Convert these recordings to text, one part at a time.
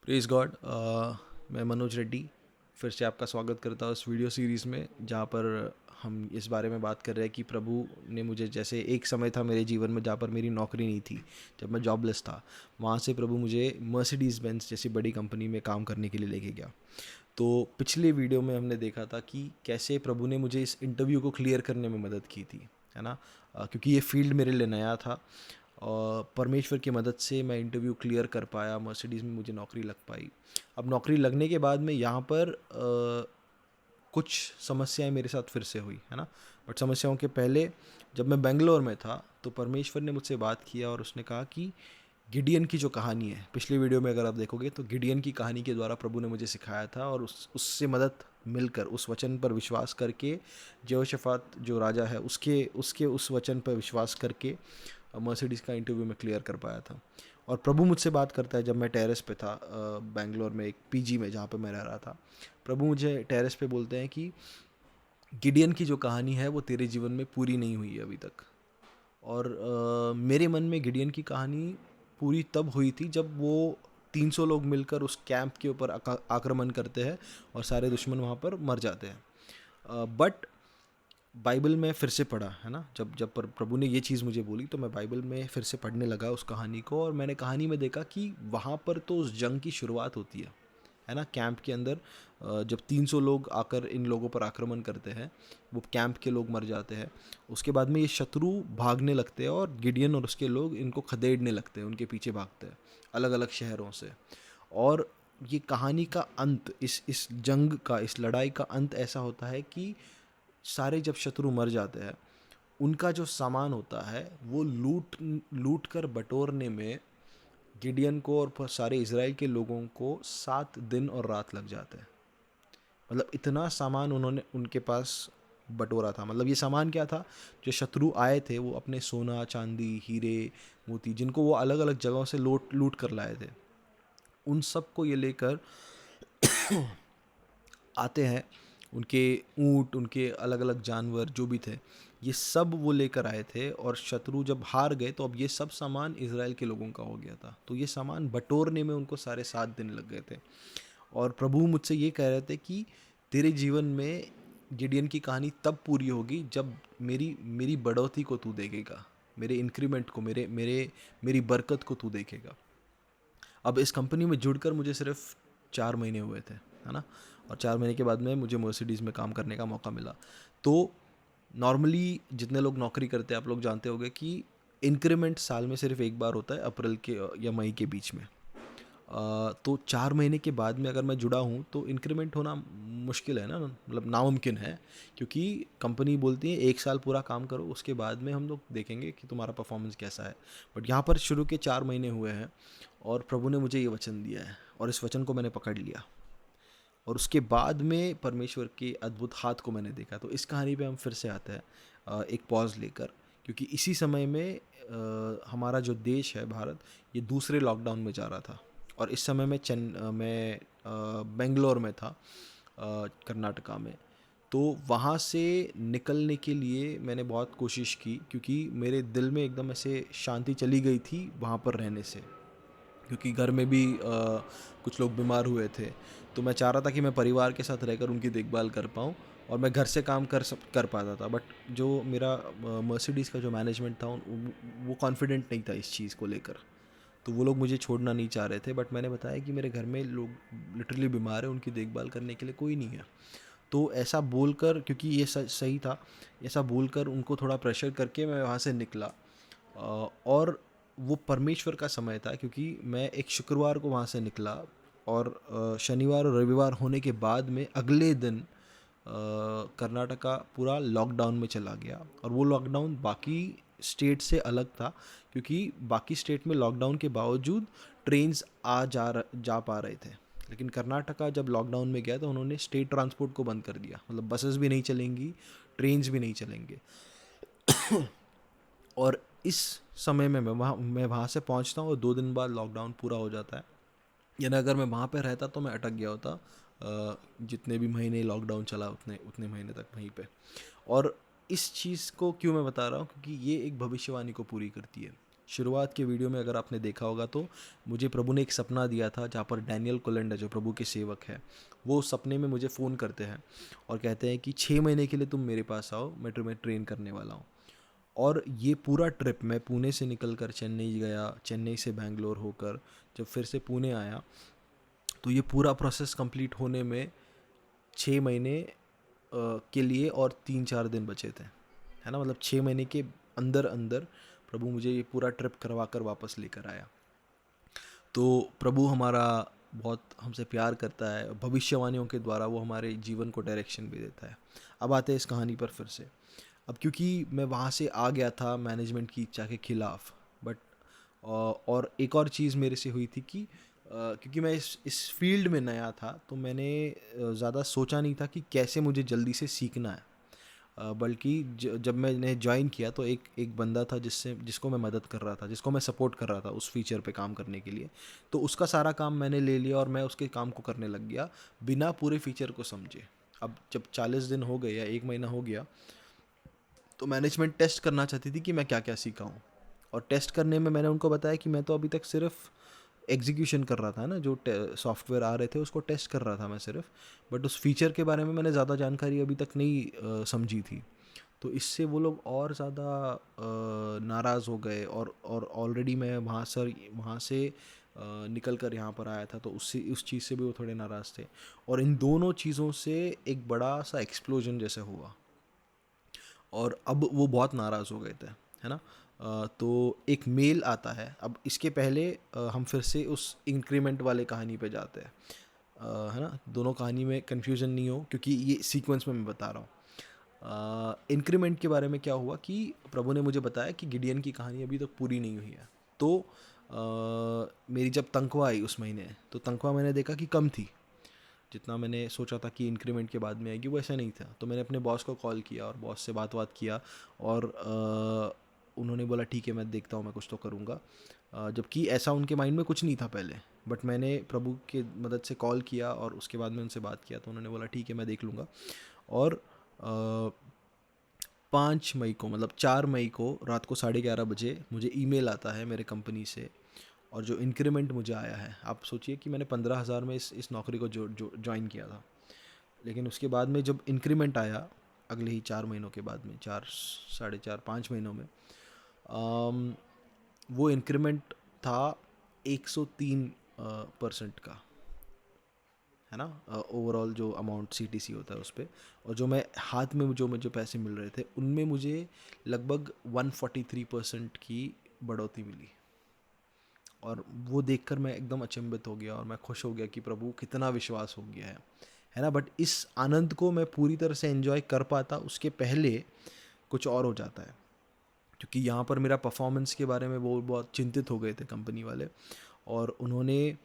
Praise God. मैं मनोज रेड्डी फिर से आपका स्वागत करता हूँ इस वीडियो सीरीज़ में, जहाँ पर हम इस बारे में बात कर रहे हैं कि प्रभु ने मुझे, जैसे एक समय था मेरे जीवन में जहाँ पर मेरी नौकरी नहीं थी, जब मैं जॉबलेस था, वहाँ से प्रभु मुझे मर्सिडीज़ बेंज जैसी बड़ी कंपनी में काम करने के लिए लेके गया। तो पिछले वीडियो में हमने देखा था कि कैसे प्रभु ने मुझे इस इंटरव्यू को क्लियर करने में मदद की थी, है ना। क्योंकि ये फील्ड मेरे लिए नया था और परमेश्वर की मदद से मैं इंटरव्यू क्लियर कर पाया, मर्सिडीज़ में मुझे नौकरी लग पाई। अब नौकरी लगने के बाद में यहाँ पर कुछ समस्याएं मेरे साथ फिर से हुई, है ना। बट समस्याओं के पहले, जब मैं बेंगलोर में था, तो परमेश्वर ने मुझसे बात किया और उसने कहा कि गिडियन की जो कहानी है, पिछले वीडियो में अगर आप देखोगे तो गिडियन की कहानी के द्वारा प्रभु ने मुझे सिखाया था, और उससे मदद मिलकर, उस वचन पर विश्वास करके, यहोशापात जो राजा है उसके उसके उस वचन पर विश्वास करके मर्सिडीज़ का इंटरव्यू में क्लियर कर पाया था। और प्रभु मुझसे बात करता है, जब मैं टेरेस पे था बेंगलोर में एक पीजी में जहाँ पे मैं रह रहा था। प्रभु मुझे टेरेस पे बोलते हैं कि गिडियन की जो कहानी है वो तेरे जीवन में पूरी नहीं हुई है अभी तक। और मेरे मन में गिडियन की कहानी पूरी तब हुई थी जब वो 300 लोग मिलकर उस कैंप के ऊपर आक्रमण करते हैं और सारे दुश्मन वहाँ पर मर जाते हैं। बट बाइबल में फिर से पढ़ा, है ना। जब जब प्रभु ने ये चीज़ मुझे बोली तो मैं बाइबल में फिर से पढ़ने लगा उस कहानी को, और मैंने कहानी में देखा कि वहाँ पर तो उस जंग की शुरुआत होती है ना, कैंप के अंदर। जब 300 लोग आकर इन लोगों पर आक्रमण करते हैं, वो कैंप के लोग मर जाते हैं। उसके बाद में ये शत्रु भागने लगते हैं और गिडियन और उसके लोग इनको खदेड़ने लगते हैं, उनके पीछे भागते हैं अलग अलग शहरों से। और ये कहानी का अंत, इस जंग का, इस लड़ाई का अंत ऐसा होता है कि सारे जब शत्रु मर जाते हैं, उनका जो सामान होता है वो लूट लूट कर बटोरने में गिडियन को और सारे इज़राइल के लोगों को 7 दिन और रात लग जाते हैं। मतलब इतना सामान उन्होंने उनके पास बटोरा था। मतलब ये सामान क्या था, जो शत्रु आए थे वो अपने सोना चांदी हीरे मोती, जिनको वो अलग अलग जगहों से लूट लूट कर लाए थे, उन सब को ये लेकर आते हैं। उनके ऊँट, उनके अलग अलग जानवर जो भी थे, ये सब वो लेकर आए थे। और शत्रु जब हार गए तो अब ये सब सामान इज़राइल के लोगों का हो गया था, तो ये सामान बटोरने में उनको सारे 7 दिन लग गए थे। और प्रभु मुझसे ये कह रहे थे कि तेरे जीवन में गिडियन की कहानी तब पूरी होगी जब मेरी मेरी बढ़ोतरी को तू देखेगा, मेरे इंक्रीमेंट को, मेरे मेरे मेरी बरकत को तू देखेगा। अब इस कंपनी में जुड़कर मुझे सिर्फ 4 महीने हुए थे, है ना। और 4 महीने के बाद में मुझे मर्सिडीज़ में काम करने का मौका मिला। तो नॉर्मली जितने लोग नौकरी करते हैं, आप लोग जानते होंगे कि इंक्रीमेंट साल में सिर्फ एक बार होता है, अप्रैल के या मई के बीच में। तो 4 महीने के बाद में अगर मैं जुड़ा हूँ तो इंक्रीमेंट होना मुश्किल है ना, मतलब नामुमकिन है। क्योंकि कंपनी बोलती है 1 साल पूरा काम करो, उसके बाद में हम लोग देखेंगे कि तुम्हारा परफॉर्मेंस कैसा है। बट यहाँ पर शुरू के 4 महीने हुए हैं और प्रभु ने मुझे ये वचन दिया है, और इस वचन को मैंने पकड़ लिया। और उसके बाद में परमेश्वर के अद्भुत हाथ को मैंने देखा। तो इस कहानी पे हम फिर से आते हैं एक पॉज लेकर, क्योंकि इसी समय में हमारा जो देश है भारत, ये दूसरे लॉकडाउन में जा रहा था। और इस समय मैं बेंगलोर में था, कर्नाटका में। तो वहाँ से निकलने के लिए मैंने बहुत कोशिश की, क्योंकि मेरे दिल में एकदम ऐसे शांति चली गई थी वहाँ पर रहने से। क्योंकि घर में भी कुछ लोग बीमार हुए थे, तो मैं चाह रहा था कि मैं परिवार के साथ रहकर उनकी देखभाल कर पाऊँ, और मैं घर से काम कर पाता था। बट जो मेरा मर्सिडीज़ का जो मैनेजमेंट था, वो कॉन्फिडेंट नहीं था इस चीज़ को लेकर। तो वो लोग मुझे छोड़ना नहीं चाह रहे थे। बट मैंने बताया कि मेरे घर में लोग लिटरली बीमार हैं, उनकी देखभाल करने के लिए कोई नहीं है। तो ऐसा बोलकर, क्योंकि ये सही था, ऐसा बोलकर उनको थोड़ा प्रेशर करके मैं वहाँ से निकला। और वो परमेश्वर का समय था, क्योंकि मैं एक शुक्रवार को वहाँ से निकला, और शनिवार और रविवार होने के बाद में अगले दिन कर्नाटका पूरा लॉकडाउन में चला गया। और वो लॉकडाउन बाकी स्टेट से अलग था, क्योंकि बाकी स्टेट में लॉकडाउन के बावजूद ट्रेन्स जा पा रहे थे। लेकिन कर्नाटका जब लॉकडाउन में गया तो उन्होंने स्टेट ट्रांसपोर्ट को बंद कर दिया। मतलब बसेस भी नहीं चलेंगी, ट्रेन्स भी नहीं चलेंगे। और इस समय में मैं वहाँ से पहुँचता हूँ और 2 दिन बाद लॉकडाउन पूरा हो जाता है। यानी अगर मैं वहाँ पे रहता तो मैं अटक गया होता। जितने भी महीने लॉकडाउन चला, उतने उतने महीने तक वहीं पे। और इस चीज़ को क्यों मैं बता रहा हूँ, क्योंकि ये एक भविष्यवाणी को पूरी करती है। शुरुआत के वीडियो में अगर आपने देखा होगा तो मुझे प्रभु ने एक सपना दिया था, जहाँ पर डैनियल कोलंडा जो प्रभु के सेवक है, वो सपने में मुझे फ़ोन करते हैं और कहते हैं कि 6 महीने के लिए तुम मेरे पास आओ, मैं तुम्हें ट्रेन करने वाला हूँ। और ये पूरा ट्रिप मैं पुणे से निकल कर चेन्नई गया, चेन्नई से बैंगलोर होकर जब फिर से पुणे आया, तो ये पूरा प्रोसेस कंप्लीट होने में 6 महीने के लिए और 3-4 दिन बचे थे, है ना। मतलब 6 महीने के अंदर अंदर प्रभु मुझे ये पूरा ट्रिप करवा कर वापस लेकर आया। तो प्रभु हमारा बहुत हमसे प्यार करता है, भविष्यवाणियों के द्वारा वो हमारे जीवन को डायरेक्शन भी देता है। अब आते हैं इस कहानी पर फिर से। अब क्योंकि मैं वहाँ से आ गया था मैनेजमेंट की इच्छा के खिलाफ, बट और एक और चीज़ मेरे से हुई थी कि क्योंकि मैं इस फील्ड में नया था, तो मैंने ज़्यादा सोचा नहीं था कि कैसे मुझे जल्दी से सीखना है। बल्कि जब मैंने ज्वाइन किया तो एक एक बंदा था जिसको मैं मदद कर रहा था, जिसको मैं सपोर्ट कर रहा था उस फीचर पे काम करने के लिए। तो उसका सारा काम मैंने ले लिया और मैं उसके काम को करने लग गया बिना पूरे फीचर को समझे। अब जब 40 दिन हो गए या 1 महीना हो गया, तो मैनेजमेंट टेस्ट करना चाहती थी कि मैं क्या क्या सीखा हूँ। और टेस्ट करने में मैंने उनको बताया कि मैं तो अभी तक सिर्फ एग्जीक्यूशन कर रहा था ना, जो सॉफ्टवेयर आ रहे थे उसको टेस्ट कर रहा था मैं सिर्फ, बट उस फीचर के बारे में मैंने ज़्यादा जानकारी अभी तक नहीं समझी थी। तो इससे वो लोग और ज़्यादा नाराज़ हो गए, और ऑलरेडी मैं वहाँ से निकल कर यहाँ पर आया था, तो उससे उस चीज़ से भी वो थोड़े नाराज़ थे। और इन दोनों चीज़ों से एक बड़ा सा एक्सप्लोजन जैसे हुआ, और अब वो बहुत नाराज़ हो गए थे, है ना। तो एक मेल आता है। अब इसके पहले हम फिर से उस इंक्रीमेंट वाले कहानी पे जाते हैं, है ना। दोनों कहानी में कन्फ्यूज़न नहीं हो, क्योंकि ये सीक्वेंस में मैं बता रहा हूँ। इंक्रीमेंट के बारे में क्या हुआ कि प्रभु ने मुझे बताया कि गिडियन की कहानी अभी तक पूरी नहीं हुई है। तो मेरी जब तनख्वाह आई उस महीने, तो तनख्वाह मैंने देखा कि कम थी। जितना मैंने सोचा था कि इंक्रीमेंट के बाद में आएगी, वो ऐसा नहीं था। तो मैंने अपने बॉस को कॉल किया और बॉस से बात किया, और उन्होंने बोला ठीक है मैं देखता हूँ, मैं कुछ तो करूँगा। जबकि ऐसा उनके माइंड में कुछ नहीं था पहले, बट मैंने प्रभु के मदद से कॉल किया और उसके बाद में उनसे बात किया, तो उन्होंने बोला ठीक है मैं देख लूँगा। और 5 मई को, मतलब 4 मई को रात को 11:30 बजे मुझे ईमेल आता है मेरे कंपनी से। और जो इंक्रीमेंट मुझे आया है, आप सोचिए कि मैंने 15,000 में इस नौकरी को जो ज्वाइन किया था, लेकिन उसके बाद में जब इंक्रीमेंट आया अगले ही 4 महीनों के बाद में, 4, 4.5, 5 महीनों में, अम, वो इंक्रीमेंट था 103% का, है ना। ओवरऑल जो अमाउंट सीटीसी होता है उस पर। और जो मैं हाथ में जो मुझे पैसे मिल रहे थे उनमें मुझे लगभग 143% की बढ़ोतरी मिली। और वो देखकर मैं एकदम अचंभित हो गया और मैं खुश हो गया कि प्रभु कितना विश्वास हो गया है ना। बट इस आनंद को मैं पूरी तरह से एंजॉय कर पाता उसके पहले कुछ और हो जाता है, क्योंकि यहाँ पर मेरा परफॉर्मेंस के बारे में वो बहुत चिंतित हो गए थे कंपनी वाले। और उन्होंने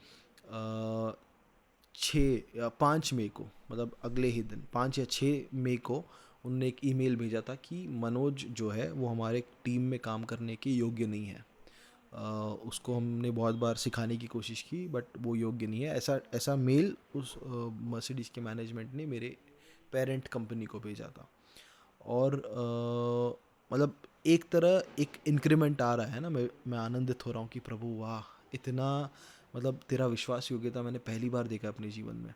5 मई को, मतलब अगले ही दिन 5 या 6 मई को, उन्होंने एक ईमेल भेजा था कि मनोज जो है वो हमारे टीम में काम करने के योग्य नहीं है। उसको हमने बहुत बार सिखाने की कोशिश की, बट वो योग्य नहीं है। ऐसा ऐसा मेल उस मर्सिडीज़ के मैनेजमेंट ने मेरे पेरेंट कंपनी को भेजा था। और मतलब एक तरह एक इंक्रीमेंट आ रहा है ना, मैं आनंदित हो रहा हूँ कि प्रभु वाह, इतना मतलब तेरा विश्वास योग्यता मैंने पहली बार देखा अपने जीवन में।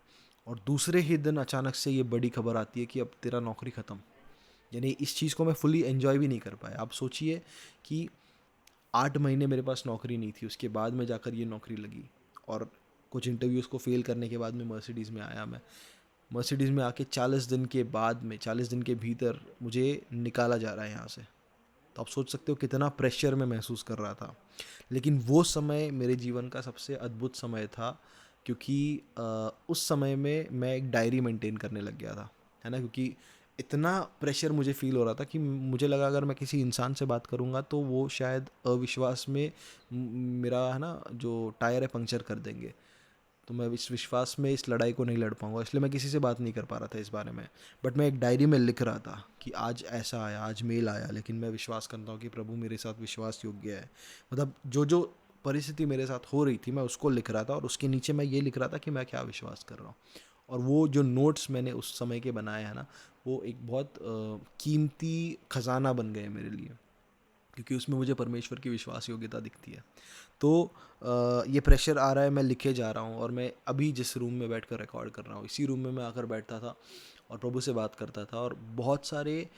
और दूसरे ही दिन अचानक से ये बड़ी खबर आती है कि अब तेरा नौकरी ख़त्म। यानी इस चीज़ को मैं फुली एंजॉय भी नहीं कर पाया। आप सोचिए कि 8 महीने मेरे पास नौकरी नहीं थी, उसके बाद में जाकर ये नौकरी लगी। और कुछ इंटरव्यूज़ को फेल करने के बाद में मर्सिडीज़ में आया मैं। मर्सिडीज़ में आके 40 दिन के भीतर मुझे निकाला जा रहा है यहाँ से। तो आप सोच सकते हो कितना प्रेशर मैं महसूस कर रहा था। लेकिन वो समय मेरे जीवन का सबसे अद्भुत समय था, क्योंकि उस समय में मैं एक डायरी मेंटेन करने लग गया था, है ना। क्योंकि इतना प्रेशर मुझे फ़ील हो रहा था कि मुझे लगा अगर मैं किसी इंसान से बात करूँगा तो वो शायद अविश्वास में मेरा, है ना, जो टायर है पंक्चर कर देंगे। तो मैं इस विश्वास में इस लड़ाई को नहीं लड़ पाऊंगा, इसलिए मैं किसी से बात नहीं कर पा रहा था इस बारे में। बट मैं एक डायरी में लिख रहा था कि आज ऐसा आया, आज मेल आया, लेकिन मैं विश्वास करता हूँ कि प्रभु मेरे साथ विश्वास योग्य है। मतलब जो जो परिस्थिति मेरे साथ हो रही थी मैं उसको लिख रहा था, और उसके नीचे मैं ये लिख रहा था कि मैं क्या विश्वास कर रहा हूँ। और वो जो नोट्स मैंने उस समय के बनाए हैं ना, वो एक बहुत कीमती खजाना बन गए मेरे लिए। क्योंकि उसमें मुझे परमेश्वर की विश्वास योग्यता दिखती है। तो ये प्रेशर आ रहा है, मैं लिखे जा रहा हूँ, और मैं अभी जिस रूम में बैठकर रिकॉर्ड कर रहा हूँ, इसी रूम में मैं आकर बैठता था और प्रभु से बात करता था, और बहुत सारे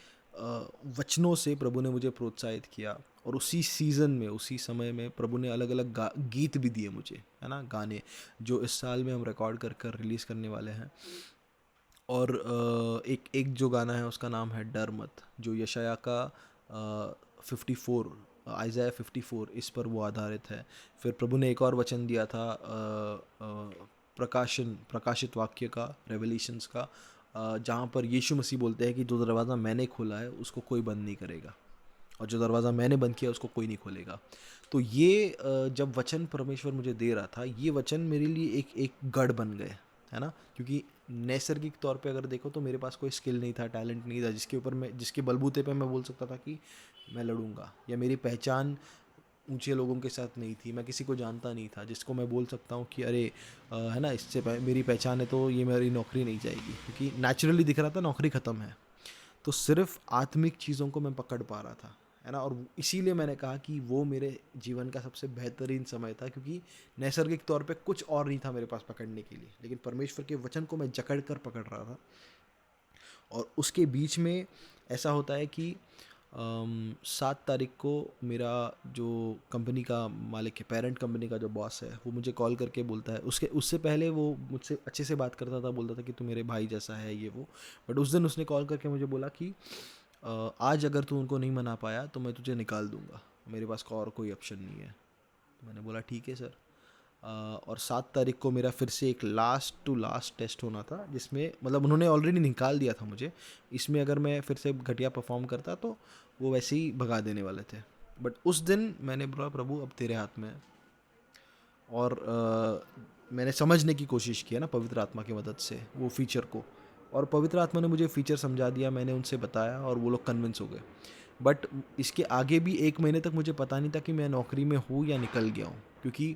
वचनों से प्रभु ने मुझे प्रोत्साहित किया। और उसी सीज़न में, उसी समय में प्रभु ने अलग अलग गीत भी दिए मुझे, है ना, गाने जो इस साल में हम रिकॉर्ड कर कर रिलीज़ करने वाले हैं। और एक एक जो गाना है उसका नाम है डर मत, जो यशाया का 54, आइज़ाया 54, इस पर वो आधारित है। फिर प्रभु ने एक और वचन दिया था प्रकाशित वाक्य का, रेवलेशंस का, जहाँ पर यीशु मसीह बोलते हैं कि जो दरवाज़ा मैंने खोला है उसको कोई बंद नहीं करेगा, और जो दरवाज़ा मैंने बंद किया उसको कोई नहीं खोलेगा। तो ये जब वचन परमेश्वर मुझे दे रहा था, ये वचन मेरे लिए एक एक गढ़ बन गए, है ना। क्योंकि नैसर्गिक तौर पे अगर देखो तो मेरे पास कोई स्किल नहीं था, टैलेंट नहीं था, जिसके बलबूते पे मैं बोल सकता था कि मैं लड़ूंगा, या मेरी पहचान ऊंचे लोगों के साथ नहीं थी, मैं किसी को जानता नहीं था जिसको मैं बोल सकता हूँ कि अरे है ना, मेरी पहचान है तो ये मेरी नौकरी नहीं जाएगी, क्योंकि नेचुरली दिख रहा था नौकरी ख़त्म है। तो सिर्फ आत्मिक चीज़ों को मैं पकड़ पा रहा था, है ना। और इसीलिए मैंने कहा कि वो मेरे जीवन का सबसे बेहतरीन समय था, क्योंकि नैसर्गिक तौर पे कुछ और नहीं था मेरे पास पकड़ने के लिए, लेकिन परमेश्वर के वचन को मैं जकड़ कर पकड़ रहा था। और उसके बीच में ऐसा होता है कि 7 तारीख को मेरा जो कंपनी का मालिक है, पेरेंट कंपनी का जो बॉस है, वो मुझे कॉल करके बोलता है, उससे पहले वो मुझसे अच्छे से बात करता था, बोलता था कि तू मेरे भाई जैसा है, ये वो। बट उस दिन उसने कॉल करके मुझे बोला कि आज अगर तू उनको नहीं मना पाया तो मैं तुझे निकाल दूंगा, मेरे पास और कोई ऑप्शन नहीं है। तो मैंने बोला ठीक है सर। और 7 तारीख को मेरा फिर से एक लास्ट टू लास्ट टेस्ट होना था, जिसमें मतलब उन्होंने ऑलरेडी निकाल दिया था मुझे, इसमें अगर मैं फिर से घटिया परफॉर्म करता तो वो वैसे ही भगा देने वाले थे। बट उस दिन मैंने बोला प्रभु अब तेरे हाथ में है, और मैंने समझने की कोशिश की है ना पवित्र आत्मा की मदद से वो फीचर को, और पवित्र आत्मा ने मुझे फीचर समझा दिया, मैंने उनसे बताया और वो लोग कन्विंस हो गए। बट इसके आगे भी 1 महीने तक मुझे पता नहीं था कि मैं नौकरी में हूँ या निकल गया हूँ, क्योंकि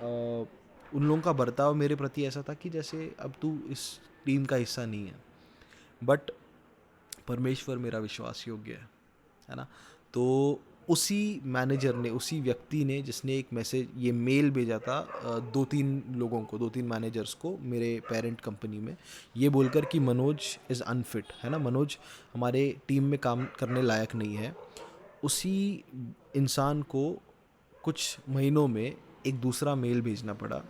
उन लोगों का बर्ताव मेरे प्रति ऐसा था कि जैसे अब तू इस टीम का हिस्सा नहीं है। बट परमेश्वर मेरा विश्वास योग्य है ना। तो उसी मैनेजर ने, उसी व्यक्ति ने जिसने एक मैसेज, ये मेल भेजा था 2-3 मैनेजर्स को मेरे पेरेंट कंपनी में, ये बोलकर कि मनोज इज़ अनफिट, है ना, मनोज हमारे टीम में काम करने लायक नहीं है। उसी इंसान को कुछ महीनों में एक दूसरा मेल भेजना पड़ा,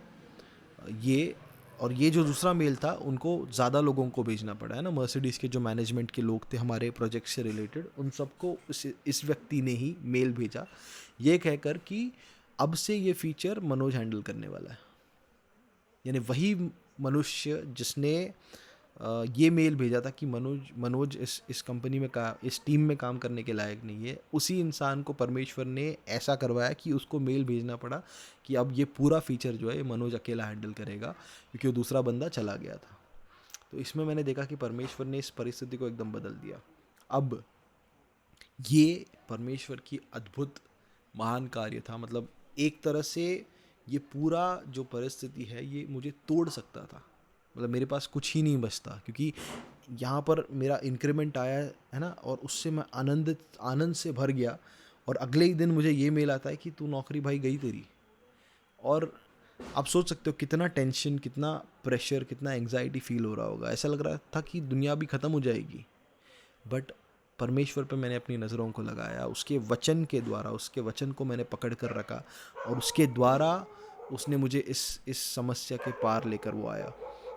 ये, और ये जो दूसरा मेल था उनको ज़्यादा लोगों को भेजना पड़ा, है ना, मर्सिडीज़ के जो मैनेजमेंट के लोग थे हमारे प्रोजेक्ट से रिलेटेड, उन सबको इस व्यक्ति ने ही मेल भेजा, ये कहकर कि अब से ये फीचर मनोज हैंडल करने वाला है। यानी वही मनुष्य जिसने ये मेल भेजा था कि मनोज मनोज इस कंपनी में इस टीम में काम करने के लायक नहीं है, उसी इंसान को परमेश्वर ने ऐसा करवाया कि उसको मेल भेजना पड़ा कि अब ये पूरा फीचर जो है ये मनोज अकेला हैंडल करेगा, क्योंकि वो दूसरा बंदा चला गया था। तो इसमें मैंने देखा कि परमेश्वर ने इस परिस्थिति को एकदम बदल दिया। अब ये परमेश्वर की अद्भुत महान कार्य था, मतलब एक तरह से ये पूरा जो परिस्थिति है ये मुझे तोड़ सकता था, मतलब मेरे पास कुछ ही नहीं बचता, क्योंकि यहाँ पर मेरा इंक्रीमेंट आया है ना, और उससे मैं आनंद से भर गया, और अगले ही दिन मुझे ये मेल आता है कि तू नौकरी भाई गई तेरी। और आप सोच सकते हो कितना टेंशन, कितना प्रेशर, कितना एंग्जाइटी फील हो रहा होगा, ऐसा लग रहा था कि दुनिया भी ख़त्म हो जाएगी। बट परमेश्वर पे मैंने अपनी नज़रों को लगाया, उसके वचन के द्वारा, उसके वचन को मैंने पकड़ कर रखा, और उसके द्वारा उसने मुझे इस समस्या के पार लेकर वो आया,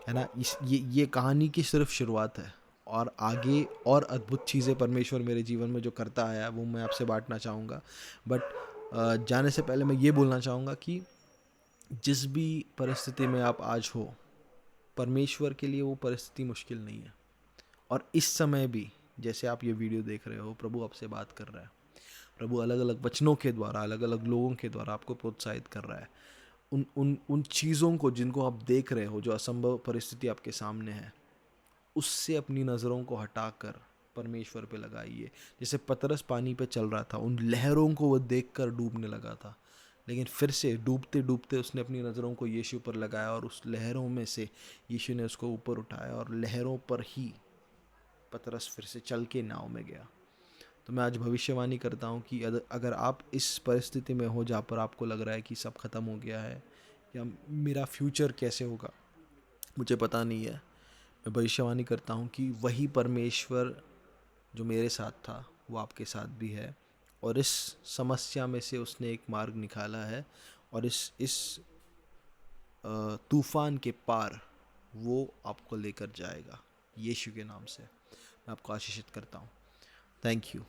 है ना। ये कहानी की सिर्फ शुरुआत है, और आगे और अद्भुत चीज़ें परमेश्वर मेरे जीवन में जो करता आया वो मैं आपसे बांटना चाहूँगा। बट जाने से पहले मैं ये बोलना चाहूँगा कि जिस भी परिस्थिति में आप आज हो, परमेश्वर के लिए वो परिस्थिति मुश्किल नहीं है। और इस समय भी जैसे आप ये वीडियो देख रहे हो, प्रभु आपसे बात कर रहा है, प्रभु अलग अलग वचनों के द्वारा, अलग अलग लोगों के द्वारा आपको प्रोत्साहित कर रहा है। उन उन उन चीज़ों को जिनको आप देख रहे हो, जो असंभव परिस्थिति आपके सामने है, उससे अपनी नज़रों को हटाकर परमेश्वर पे लगाइए। जैसे पतरस पानी पे चल रहा था, उन लहरों को वो देखकर डूबने लगा था, लेकिन फिर से डूबते डूबते उसने अपनी नज़रों को यीशु पर लगाया, और उस लहरों में से यीशु ने उसको ऊपर उठाया, और लहरों पर ही पतरस फिर से चल के नाव में गया। तो मैं आज भविष्यवाणी करता हूँ कि अगर आप इस परिस्थिति में हो जहाँ पर आपको लग रहा है कि सब खत्म हो गया है या मेरा फ्यूचर कैसे होगा मुझे पता नहीं है, मैं भविष्यवाणी करता हूँ कि वही परमेश्वर जो मेरे साथ था वो आपके साथ भी है, और इस समस्या में से उसने एक मार्ग निकाला है, और इस तूफान के पार वो आपको लेकर जाएगा। यीशु के नाम से मैं आपको आशीषित करता हूँ। Thank you.